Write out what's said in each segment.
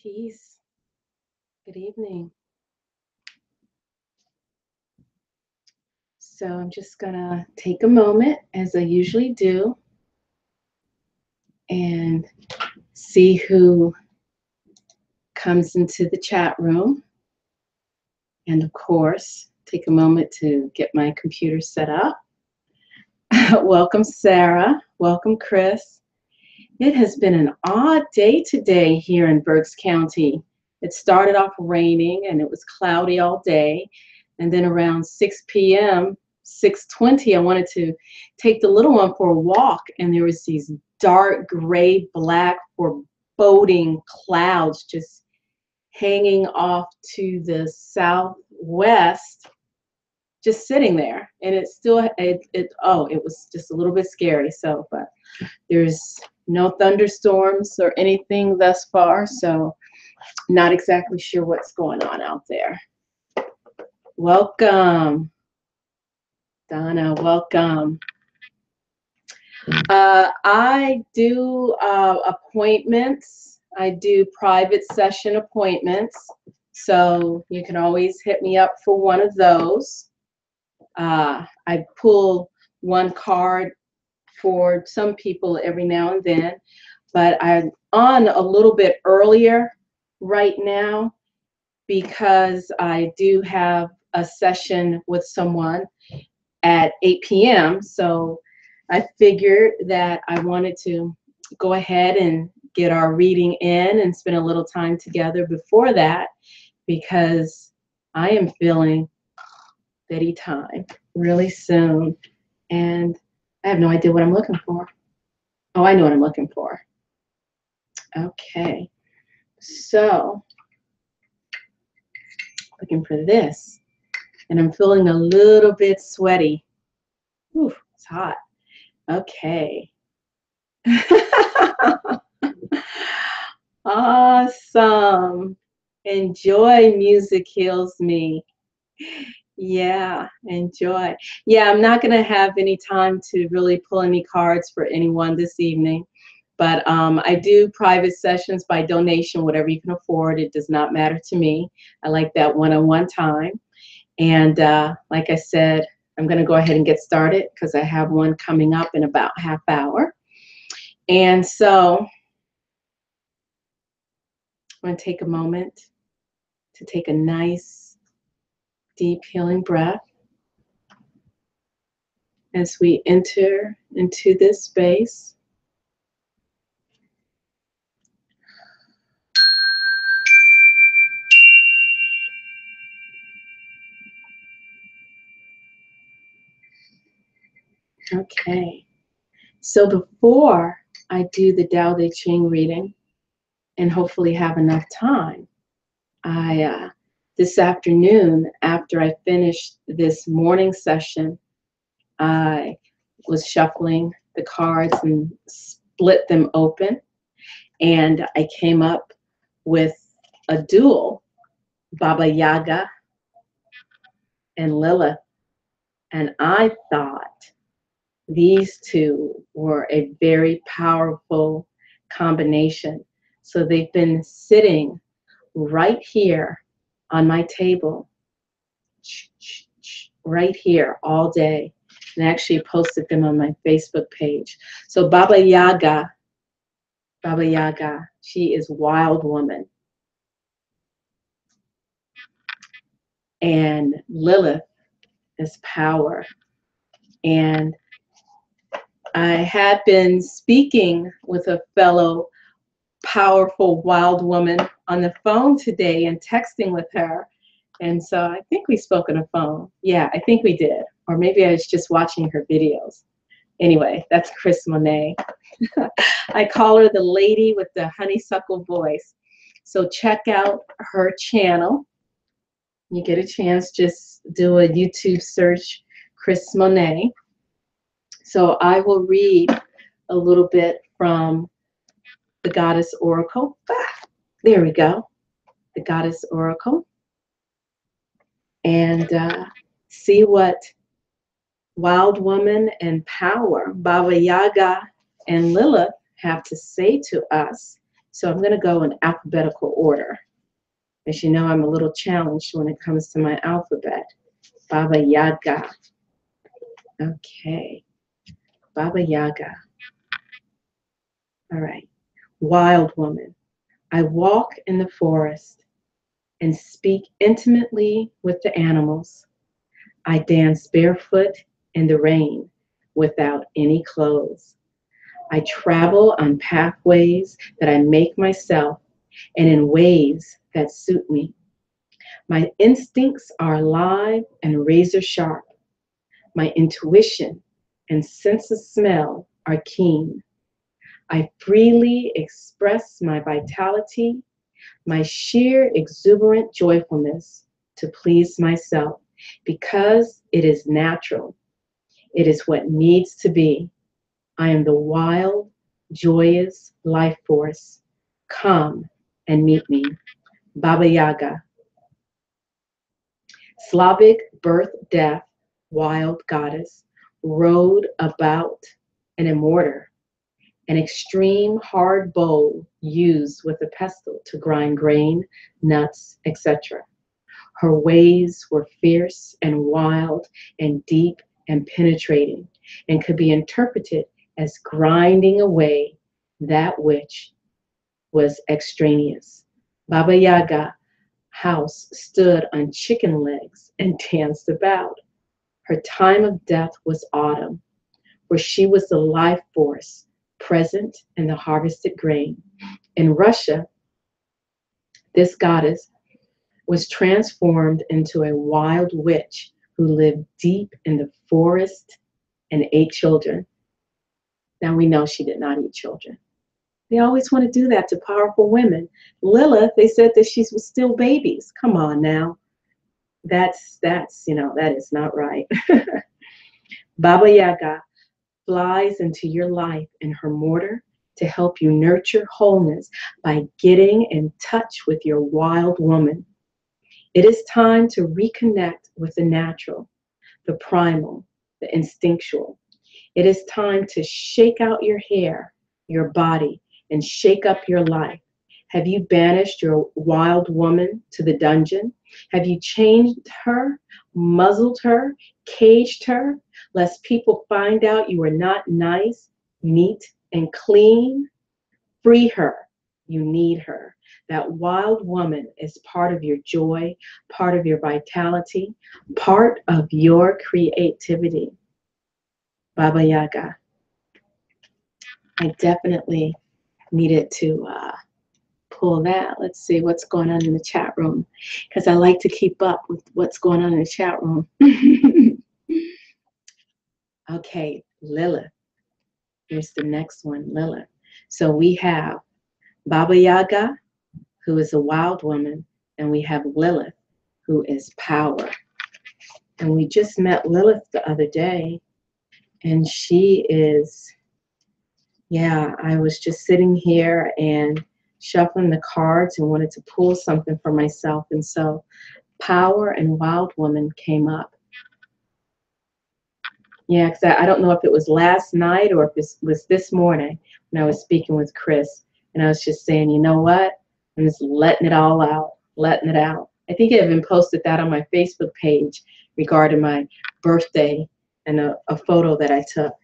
Peace. Good evening. So I'm just gonna take a moment, as I usually do, and see who comes into the chat room. And of course, take a moment to get my computer set up. Welcome, Sarah. Welcome, Chris. It has been an odd day today here in Berks County. It started off raining and it was cloudy all day. And then around 6 p.m., 6:20, I wanted to take the little one for a walk, and there was these dark gray, black, foreboding clouds just hanging off to the southwest, just sitting there. And it still, it was just a little bit scary. So, but there's no thunderstorms or anything thus far, so not exactly sure what's going on out there. Welcome, Donna, welcome. I do appointments. I do private session appointments, so you can always hit me up for one of those. I pull one card for some people every now and then, but I'm on a little bit earlier right now because I do have a session with someone at 8 p.m. So I figured that I wanted to go ahead and get our reading in and spend a little time together before that, because I am feeling bedtime really soon, and I have no idea what I'm looking for. Oh, I know what I'm looking for. Okay, so looking for this, and I'm feeling a little bit sweaty. Ooh, it's hot. Okay. Awesome. Enjoy. Music heals me. Yeah, enjoy. Yeah, I'm not going to have any time to really pull any cards for anyone this evening, but I do private sessions by donation, whatever you can afford. It does not matter to me. I like that one-on-one time. And like I said, I'm going to go ahead and get started because I have one coming up in about half hour. And so I'm going to take a moment to take a nice, deep, healing breath as we enter into this space. Okay, so before I do the Tao Te Ching reading and hopefully have enough time, this afternoon, after I finished this morning session, I was shuffling the cards and split them open, and I came up with a duel, Baba Yaga and Lilith, and I thought these two were a very powerful combination. So they've been sitting right here on my table, right here all day. And I actually posted them on my Facebook page. So Baba Yaga, she is wild woman. And Lilith is power. And I had been speaking with a fellow powerful wild woman on the phone today and texting with her. And so I think we spoke on the phone. Yeah, I think we did. Or maybe I was just watching her videos. Anyway, that's Chris Monet. I call her the lady with the honeysuckle voice. So check out her channel. You get a chance, just do a YouTube search, Chris Monet. So I will read a little bit from the Goddess Oracle. There we go. The Goddess Oracle. And see what Wild Woman and Power, Baba Yaga and Lilith have to say to us So I'm going to go in alphabetical order. As you know, I'm a little challenged when it comes to my alphabet. Baba Yaga. Okay. Baba Yaga. All right. Wild woman. I walk in the forest and speak intimately with the animals. I dance barefoot in the rain without any clothes. I travel on pathways that I make myself and in ways that suit me. My instincts are alive and razor sharp. My intuition and sense of smell are keen. I freely express my vitality, my sheer exuberant joyfulness to please myself because it is natural. It is what needs to be. I am the wild, joyous life force. Come and meet me. Baba Yaga. Slavic birth, death, wild goddess, rode about an immortar, an extreme hard bowl used with a pestle to grind grain, nuts, etc. Her ways were fierce and wild and deep and penetrating, and could be interpreted as grinding away that which was extraneous. Baba Yaga house stood on chicken legs and danced about. Her time of death was autumn, for she was the life force present in the harvested grain. In Russia, this goddess was transformed into a wild witch who lived deep in the forest and ate children. Now we know she did not eat children. They always want to do that to powerful women. Lilith, they said that she was still babies. Come on now. That's that is not right. Baba Yaga flies into your life in her mortar to help you nurture wholeness by getting in touch with your wild woman. It is time to reconnect with the natural, the primal, the instinctual. It is time to shake out your hair, your body, and shake up your life. Have you banished your wild woman to the dungeon? Have you chained her, muzzled her, caged her, lest people find out you are not nice, neat, and clean? Free her. You need her. That wild woman is part of your joy, part of your vitality, part of your creativity. Baba Yaga. I definitely needed to pull that. Let's see what's going on in the chat room, because I like to keep up with what's going on in the chat room. Okay, Lilith. Here's the next one, Lilith. So we have Baba Yaga, who is a wild woman, and we have Lilith, who is power. And we just met Lilith the other day, and she is, yeah, I was just sitting here and shuffling the cards and wanted to pull something for myself. And so power and wild woman came up. Yeah, because I don't know if it was last night or if it was this morning when I was speaking with Chris. And I was just saying, you know what? I'm just letting it all out, letting it out. I think I even posted that on my Facebook page regarding my birthday and a photo that I took,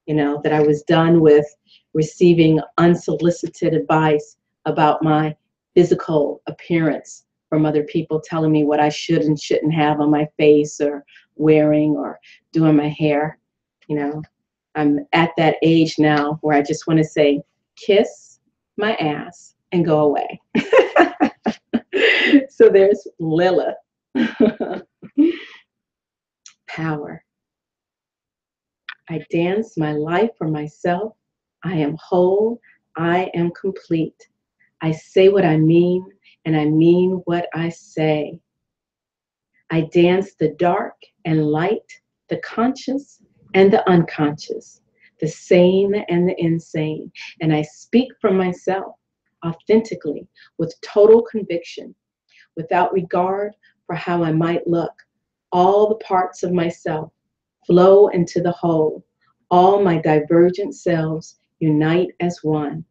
you know, that I was done with receiving unsolicited advice about my physical appearance from other people telling me what I should and shouldn't have on my face or wearing or doing my hair. You know, I'm at that age now where I just want to say, kiss my ass and go away. So there's Lilith. Power. I dance my life for myself. I am whole. I am complete. I say what I mean, and I mean what I say. I dance the dark and light, the conscious and the unconscious, the sane and the insane. And I speak from myself authentically with total conviction, without regard for how I might look. All the parts of myself flow into the whole. All my divergent selves unite as one.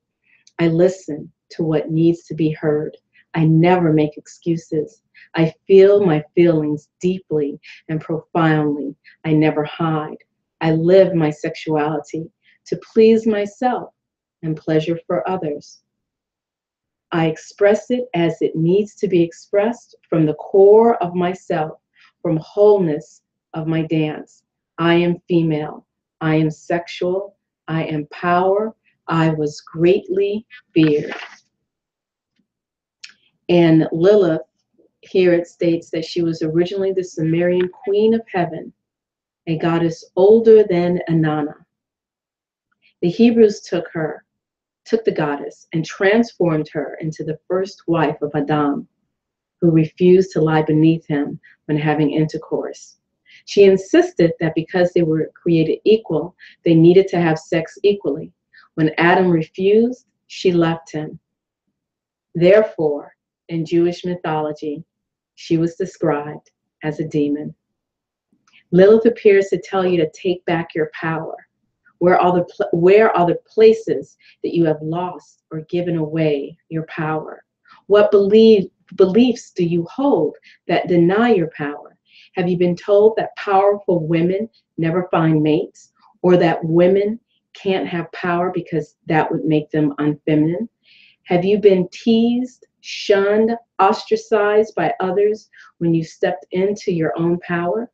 I listen to what needs to be heard. I never make excuses. I feel my feelings deeply and profoundly. I never hide. I live my sexuality to please myself and pleasure for others. I express it as it needs to be expressed from the core of myself, from wholeness of my dance. I am female. I am sexual. I am power. I was greatly feared. And Lilith, here it states that she was originally the Sumerian queen of heaven, a goddess older than Inanna. The Hebrews took the goddess and transformed her into the first wife of Adam, who refused to lie beneath him when having intercourse. She insisted that because they were created equal, they needed to have sex equally. When Adam refused, she left him. Therefore, in Jewish mythology, she was described as a demon. Lilith appears to tell you to take back your power. Where are the places that you have lost or given away your power? What beliefs do you hold that deny your power? Have you been told that powerful women never find mates, or that women can't have power because that would make them unfeminine? Have you been teased, shunned, ostracized by others when you stepped into your own power?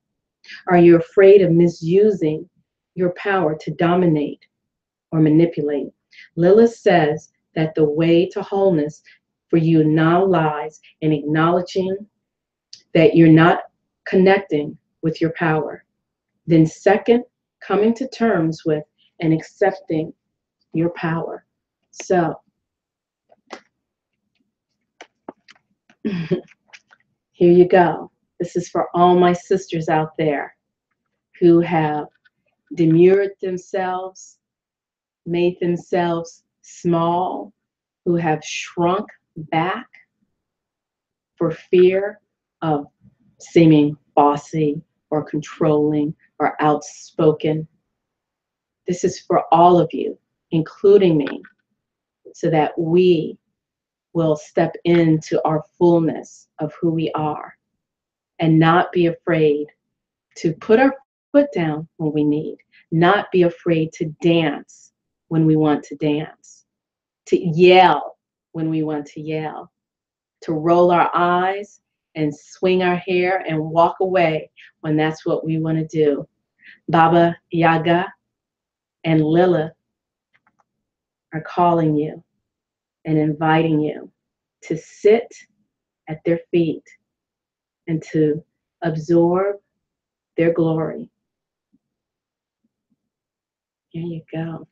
Are you afraid of misusing your power to dominate or manipulate? Lilith says that the way to wholeness for you now lies in acknowledging that you're not connecting with your power. Then second, coming to terms with and accepting your power. So, here you go. This is for all my sisters out there who have demurred themselves, made themselves small, who have shrunk back for fear of seeming bossy or controlling or outspoken. This is for all of you, including me, so that we will step into our fullness of who we are and not be afraid to put our foot down when we need, not be afraid to dance when we want to dance, to yell when we want to yell, to roll our eyes and swing our hair and walk away when that's what we want to do. Baba Yaga and Lilith are calling you and inviting you to sit at their feet and to absorb their glory. Here you go.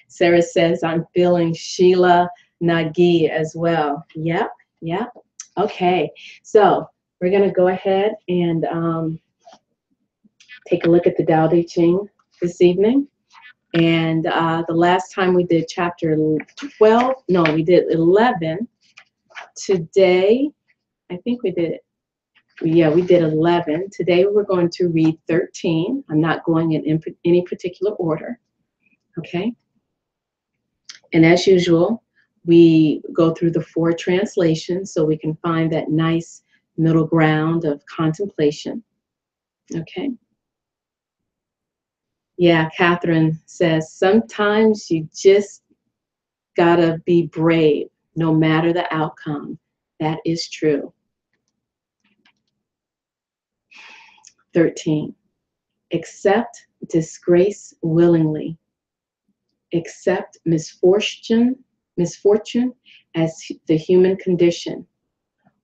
Sarah says, I'm feeling Sheila Nagi as well. Yep, yep. Okay, so we're going to go ahead and take a look at the Tao Te Ching this evening. And the last time we did chapter 12, no, we did 11. Today, I think we did, yeah, we did 11. Today we're going to read 13. I'm not going in any particular order, okay? And as usual, we go through the 4 translations so we can find that nice middle ground of contemplation, okay? Yeah, Catherine says, sometimes you just gotta be brave, no matter the outcome. That is true. 13, accept disgrace willingly. Accept misfortune as the human condition.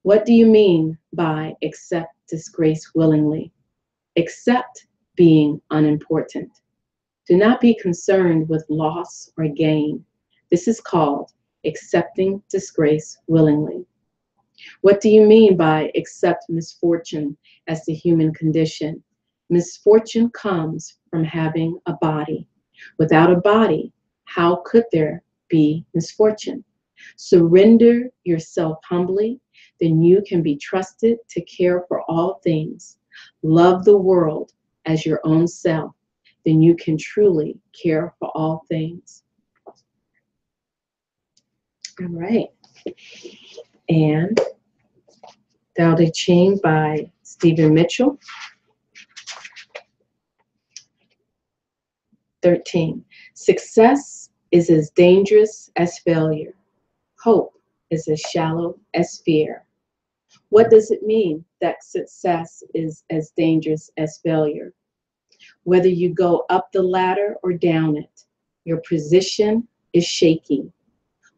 What do you mean by accept disgrace willingly? Accept being unimportant. Do not be concerned with loss or gain. This is called accepting disgrace willingly. What do you mean by accept misfortune as the human condition? Misfortune comes from having a body. Without a body, how could there be misfortune? Surrender yourself humbly, then you can be trusted to care for all things. Love the world as your own self, then you can truly care for all things. All right. And Tao Te Ching by Stephen Mitchell. 13. Success is as dangerous as failure. Hope is as shallow as fear. What does it mean that success is as dangerous as failure? Whether you go up the ladder or down it, your position is shaky.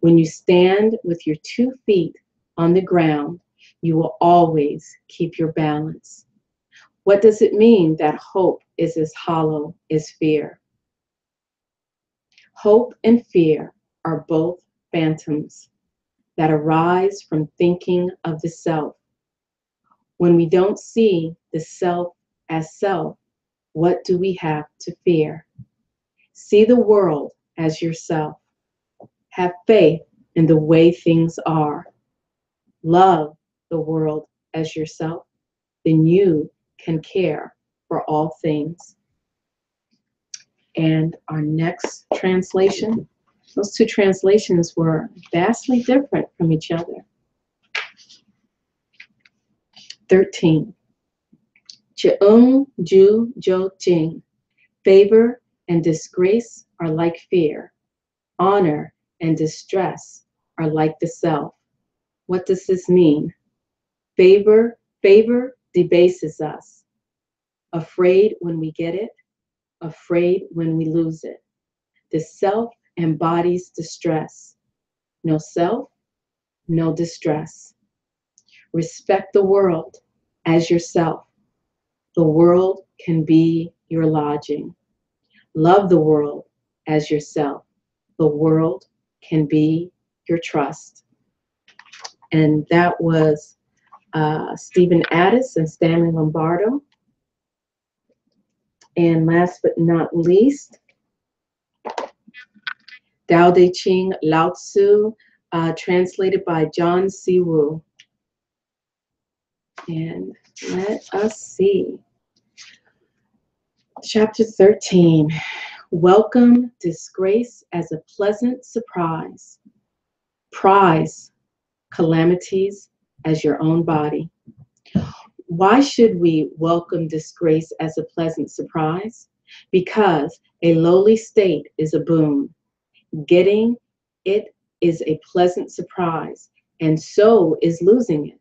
When you stand with your 2 feet on the ground, you will always keep your balance. What does it mean that hope is as hollow as fear? Hope and fear are both phantoms that arise from thinking of the self. When we don't see the self as self, what do we have to fear? See the world as yourself. Have faith in the way things are. Love the world as yourself. Then you can care for all things. And our next translation, those 2 translations were vastly different from each other. 13. Cheung Ju Jo Jing. Favor and disgrace are like fear. Honor and distress are like the self. What does this mean? Favor debases us. Afraid when we get it, afraid when we lose it. The self embodies distress. No self, no distress. Respect the world as yourself. The world can be your lodging. Love the world as yourself. The world can be your trust. And that was Stephen Addis and Stanley Lombardo. And last but not least, Tao Te Ching Lao Tzu, translated by John C. Wu. And let us see. Chapter 13. Welcome disgrace as a pleasant surprise. Prize calamities as your own body. Why should we welcome disgrace as a pleasant surprise? Because a lowly state is a boon. Getting it is a pleasant surprise, and so is losing it.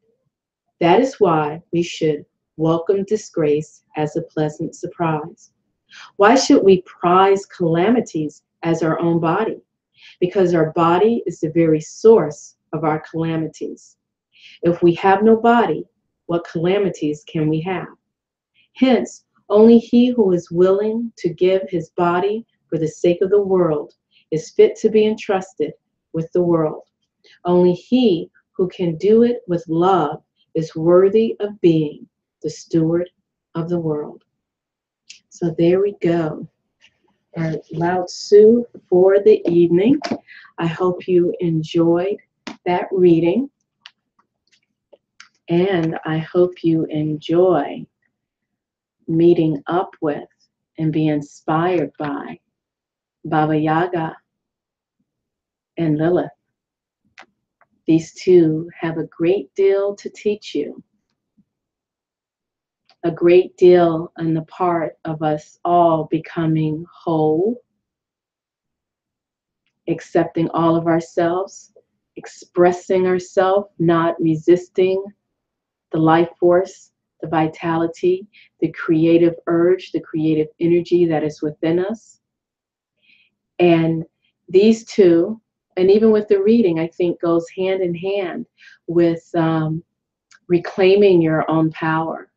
That is why we should welcome disgrace as a pleasant surprise. Why should we prize calamities as our own body? Because our body is the very source of our calamities. If we have no body, what calamities can we have? Hence, only he who is willing to give his body for the sake of the world is fit to be entrusted with the world. Only he who can do it with love is worthy of being the steward of the world. So there we go. Our Lao Tzu for the evening. I hope you enjoyed that reading. And I hope you enjoy meeting up with and be inspired by Baba Yaga and Lilith. These 2 have a great deal to teach you, a great deal on the part of us all becoming whole, accepting all of ourselves, expressing ourselves, not resisting the life force, the vitality, the creative urge, the creative energy that is within us. And these 2, and even with the reading, I think goes hand in hand with reclaiming your own power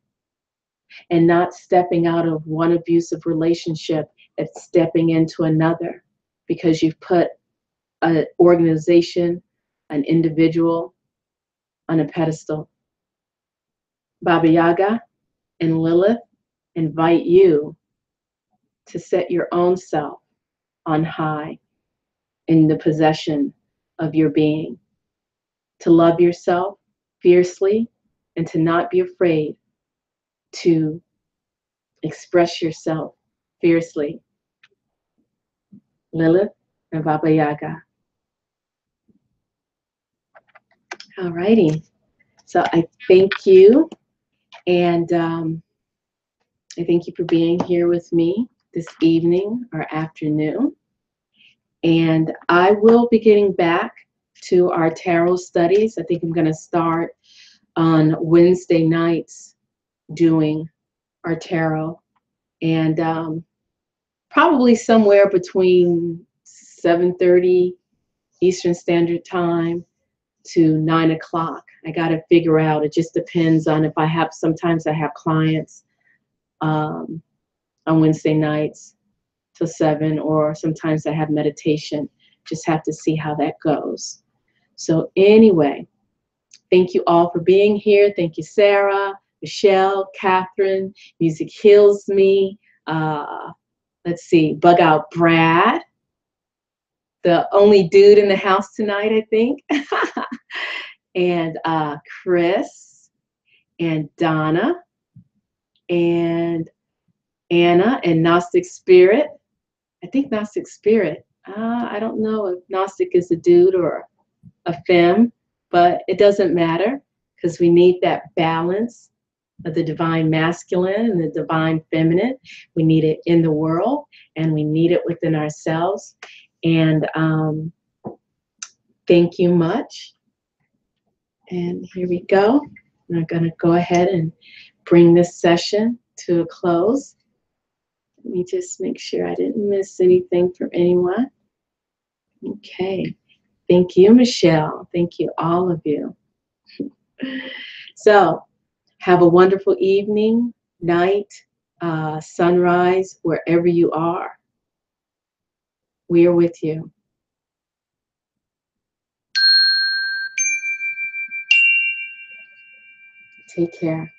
and not stepping out of one abusive relationship and stepping into another because you've put an organization, an individual on a pedestal. Baba Yaga and Lilith invite you to set your own self on high in the possession of your being, to love yourself fiercely and to not be afraid to express yourself fiercely. Lilith and Baba Yaga. All righty. So I thank you, and I thank you for being here with me this evening or afternoon. And I will be getting back to our tarot studies. I think I'm going to start on Wednesday nights doing our tarot. And probably somewhere between 7:30 Eastern Standard Time to 9 o'clock. I got to figure out, it just depends on if I have, sometimes I have clients on Wednesday nights till 7, or sometimes I have meditation. Just have to see how that goes. So anyway, thank you all for being here. Thank you, Sarah, Michelle, Catherine. Music heals me. Let's see, Bug Out Brad, the only dude in the house tonight, I think. And Chris and Donna and Anna and Gnostic Spirit. I think Gnostic Spirit. I don't know if Gnostic is a dude or a femme, but it doesn't matter because we need that balance of the divine masculine and the divine feminine. We need it in the world and we need it within ourselves. And thank you much. And here we go. I'm going to go ahead and bring this session to a close. Let me just make sure I didn't miss anything from anyone. Okay. Thank you, Michelle. Thank you, all of you. So, have a wonderful evening, night, sunrise, wherever you are. We are with you. Take care.